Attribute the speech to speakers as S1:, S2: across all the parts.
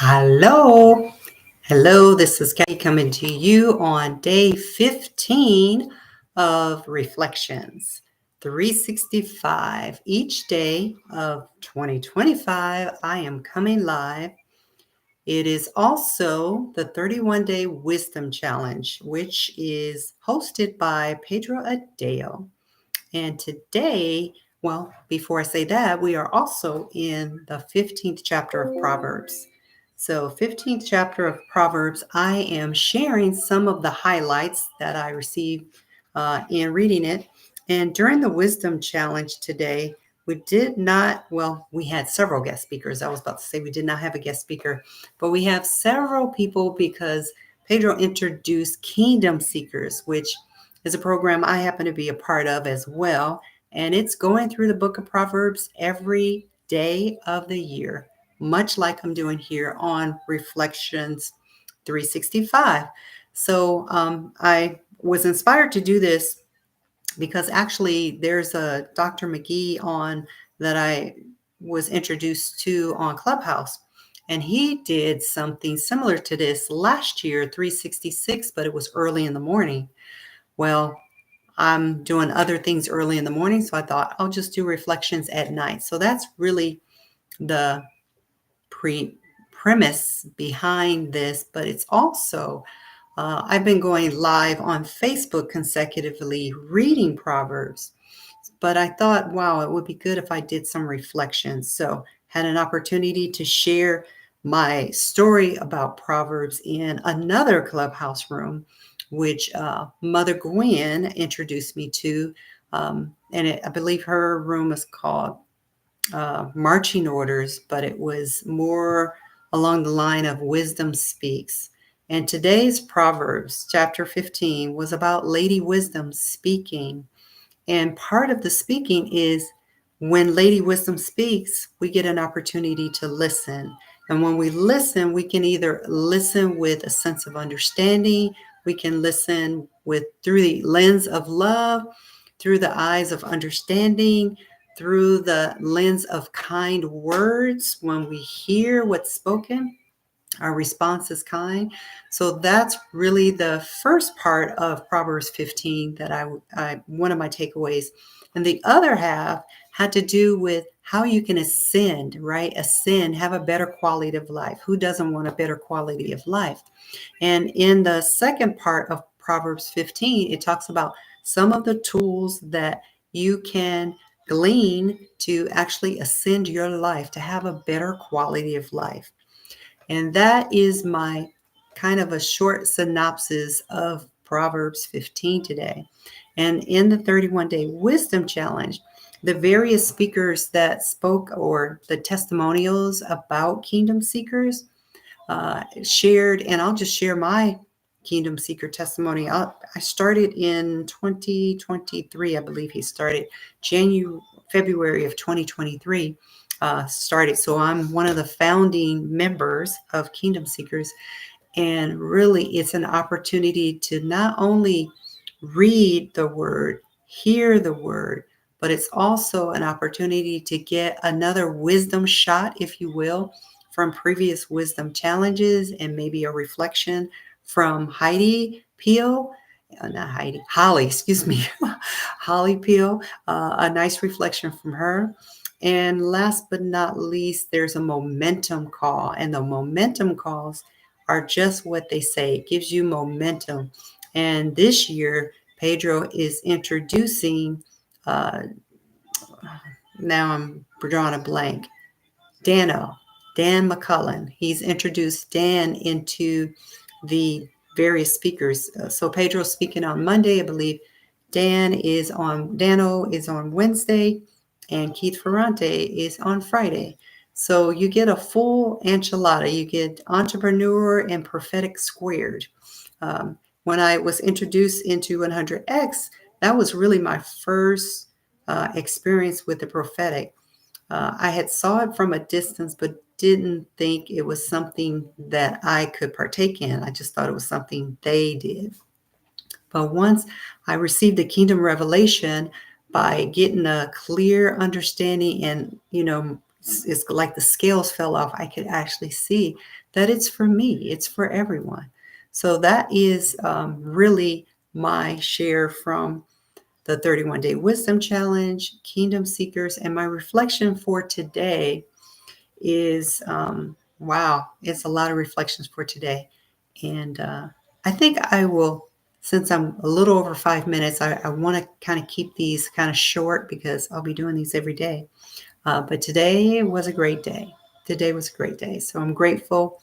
S1: Hello. Hello, this is Kathy coming to you on day 15 of Reflections 365. Each day of 2025, I am coming live. It is also the 31-day Wisdom Challenge, which is hosted by Pedro Adeo. And today, before I say that, we are also in the 15th chapter of Proverbs. So 15th chapter of Proverbs, I am sharing some of the highlights that I received in reading it. And during the Wisdom Challenge today, we had several guest speakers. I was about to say we did not have a guest speaker, but we have several people because Pedro introduced Kingdom Seekers, which is a program I happen to be a part of as well. And it's going through the book of Proverbs every day of the year, much like I'm doing here on Reflections 365. So I was inspired to do this because actually there's a Dr. McGee on that I was introduced to on Clubhouse. And he did something similar to this last year, 366, but it was early in the morning. Well, I'm doing other things early in the morning, so I thought I'll just do reflections at night. So that's really the premise behind this, but it's also, I've been going live on Facebook consecutively reading Proverbs, but I thought, wow, it would be good if I did some reflections. So had an opportunity to share my story about Proverbs in another Clubhouse room, which Mother Gwen introduced me to. I believe her room is called Marching Orders, but it was more along the line of Wisdom Speaks. And today's Proverbs, chapter 15, was about Lady Wisdom speaking. And part of the speaking is when Lady Wisdom speaks, we get an opportunity to listen. And when we listen, we can either listen with a sense of understanding, we can listen through the lens of love, through the eyes of understanding, through the lens of kind words. When we hear what's spoken, our response is kind. So that's really the first part of Proverbs 15 that I one of my takeaways. And the other half had to do with how you can ascend, right? Ascend, have a better quality of life. Who doesn't want a better quality of life? And in the second part of Proverbs 15, it talks about some of the tools that you can glean to actually ascend your life, to have a better quality of life. And that is my kind of a short synopsis of Proverbs 15 today. And in the 31-day Wisdom Challenge, the various speakers that spoke or the testimonials about Kingdom Seekers shared, and I'll just share my Kingdom Seeker testimony. I started in 2023, I believe he started February of 2023. Started. So I'm one of the founding members of Kingdom Seekers. And really, it's an opportunity to not only read the word, hear the word, but it's also an opportunity to get another wisdom shot, if you will, from previous wisdom challenges and maybe a reflection from Holly Peel, a nice reflection from her. And last but not least, there's a momentum call. And the momentum calls are just what they say. It gives you momentum. And this year, Pedro is introducing, now I'm drawing a blank, Dan McCullen. He's introduced Dan into the various speakers. So Pedro's speaking on Monday, I believe. Dano is on Wednesday, and Keith Ferrante is on Friday. So you get a full enchilada. You get entrepreneur and prophetic squared. When I was introduced into 100X, that was really my first experience with the prophetic. I had saw it from a distance, but didn't think it was something that I could partake in. I just thought it was something they did. But once I received the kingdom revelation by getting a clear understanding and, it's like the scales fell off. I could actually see that it's for me, it's for everyone. So that is really my share from the 31-day wisdom challenge, Kingdom Seekers, and my reflection for today is wow, it's a lot of reflections for today. And I think I will, since I'm a little over 5 minutes, I want to kind of keep these kind of short because I'll be doing these every day. But today was a great day. Today was a great day. So I'm grateful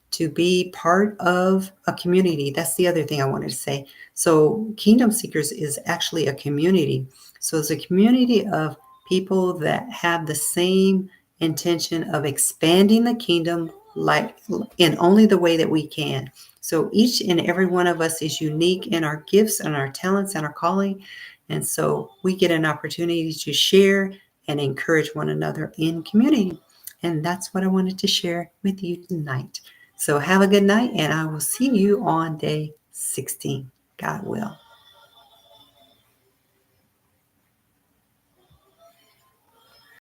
S1: to be part of a community. That's the other thing I wanted to say. So, Kingdom Seekers is actually a community. So, it's a community of people that have the same intention of expanding the kingdom, like in only the way that we can. So, each and every one of us is unique in our gifts and our talents and our calling. And so, we get an opportunity to share and encourage one another in community. And that's what I wanted to share with you tonight. So have a good night, and I will see you on day 16. God will.